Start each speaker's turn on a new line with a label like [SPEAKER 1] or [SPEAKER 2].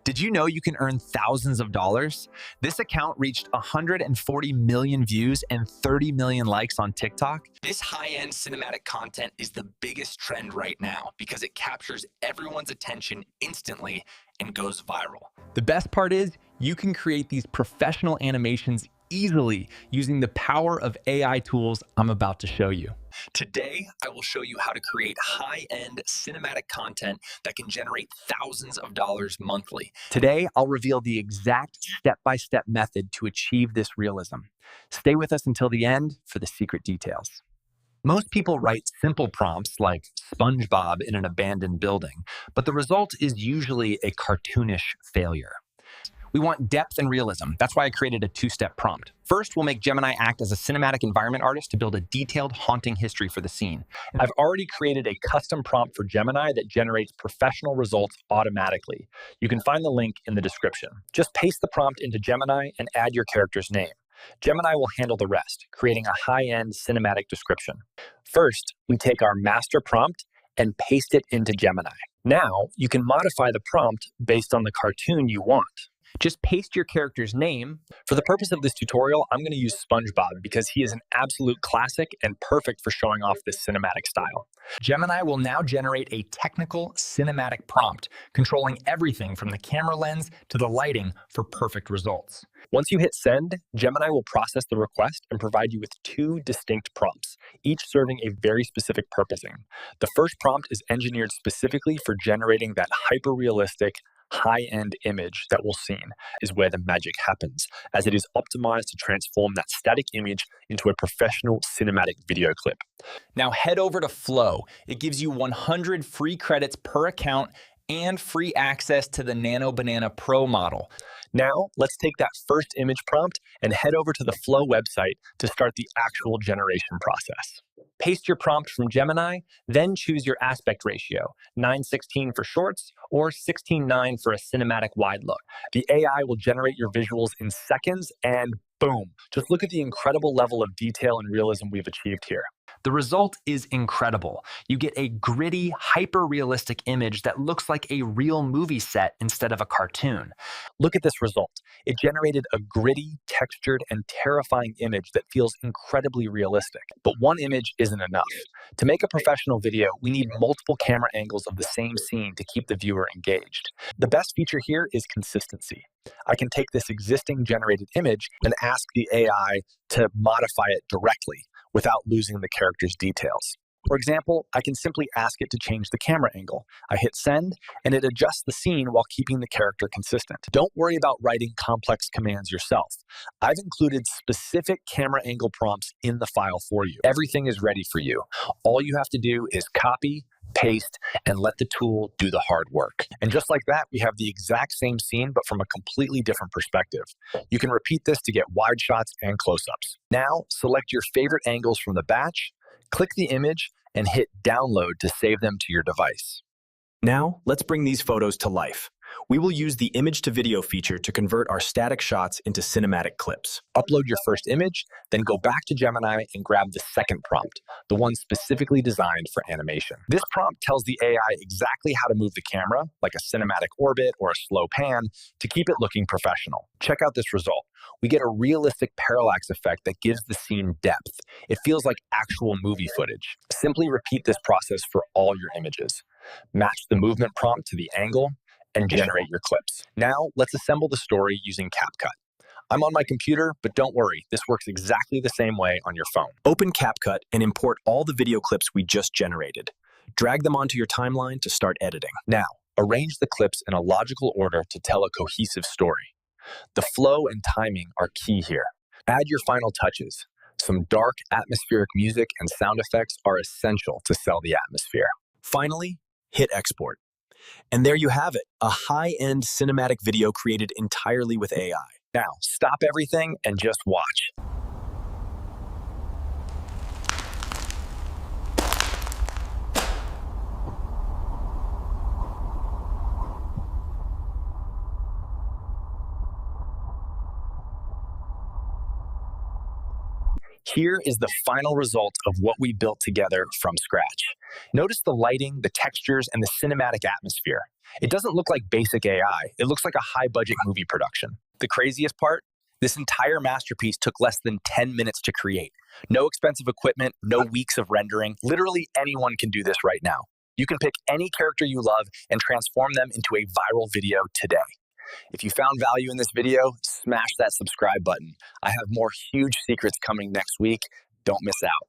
[SPEAKER 1] Did you know you can earn thousands of dollars? This account reached 140 million views and 30 million likes on TikTok. This high-end cinematic content is the biggest trend right now because it captures everyone's attention instantly and goes viral. The best part is you can create these professional animations easily using the power of AI tools I'm about to show you. Today, I will show you how to create high-end cinematic content that can generate thousands of dollars monthly. Today, I'll reveal the exact step-by-step method to achieve this realism. Stay with us until the end for the secret details. Most people write simple prompts like SpongeBob in an abandoned building, but the result is usually a cartoonish failure. We want depth and realism. That's why I created a two-step prompt. First, we'll make Gemini act as a cinematic environment artist to build a detailed, haunting history for the scene. I've already created a custom prompt for Gemini that generates professional results automatically. You can find the link in the description. Just paste the prompt into Gemini and add your character's name. Gemini will handle the rest, creating a high-end cinematic description. First, we take our master prompt and paste it into Gemini. Now, you can modify the prompt based on the cartoon you want. Just paste your character's name. For the purpose of this tutorial, I'm going to use SpongeBob because he is an absolute classic and perfect for showing off this cinematic style. Gemini will now generate a technical cinematic prompt, controlling everything from the camera lens to the lighting for perfect results. Once you hit send, Gemini will process the request and provide you with two distinct prompts, each serving a very specific purposing. The first prompt is engineered specifically for generating that hyper-realistic, high-end image that we'll see is where the magic happens, as it is optimized to transform that static image into a professional cinematic video clip. Now head over to Flow. It gives you 100 free credits per account and free access to the Nano Banana Pro model. Now, let's take that first image prompt and head over to the Flow website to start the actual generation process. Paste your prompt from Gemini, then choose your aspect ratio, 9:16 for shorts or 16:9 for a cinematic wide look. The AI will generate your visuals in seconds and boom, just look at the incredible level of detail and realism we've achieved here. The result is incredible. You get a gritty, hyper-realistic image that looks like a real movie set instead of a cartoon. Look at this result. It generated a gritty, textured, and terrifying image that feels incredibly realistic. But one image isn't enough. To make a professional video, we need multiple camera angles of the same scene to keep the viewer engaged. The best feature here is consistency. I can take this existing generated image and ask the AI to modify it directly without losing the character's details. For example, I can simply ask it to change the camera angle. I hit send, and it adjusts the scene while keeping the character consistent. Don't worry about writing complex commands yourself. I've included specific camera angle prompts in the file for you. Everything is ready for you. All you have to do is copy, paste, and let the tool do the hard work. And just like that, we have the exact same scene, but from a completely different perspective. You can repeat this to get wide shots and close-ups. Now, select your favorite angles from the batch, click the image, and hit download to save them to your device. Now, let's bring these photos to life. We will use the image to video feature to convert our static shots into cinematic clips. Upload your first image, then go back to Gemini and grab the second prompt, the one specifically designed for animation. This prompt tells the AI exactly how to move the camera, like a cinematic orbit or a slow pan, to keep it looking professional. Check out this result. We get a realistic parallax effect that gives the scene depth. It feels like actual movie footage. Simply repeat this process for all your images. Match the movement prompt to the angle, and generate your clips. Now, let's assemble the story using CapCut. I'm on my computer, but don't worry, this works exactly the same way on your phone. Open CapCut and import all the video clips we just generated. Drag them onto your timeline to start editing. Now, arrange the clips in a logical order to tell a cohesive story. The flow and timing are key here. Add your final touches. Some dark, atmospheric music and sound effects are essential to sell the atmosphere. Finally, hit export. And there you have it, a high-end cinematic video created entirely with AI. Now, stop everything and just watch. Here is the final result of what we built together from scratch. Notice the lighting, the textures, and the cinematic atmosphere. It doesn't look like basic AI. It looks like a high-budget movie production. The craziest part? This entire masterpiece took less than 10 minutes to create. No expensive equipment, no weeks of rendering. Literally anyone can do this right now. You can pick any character you love and transform them into a viral video today. If you found value in this video, smash that subscribe button. I have more huge secrets coming next week. Don't miss out.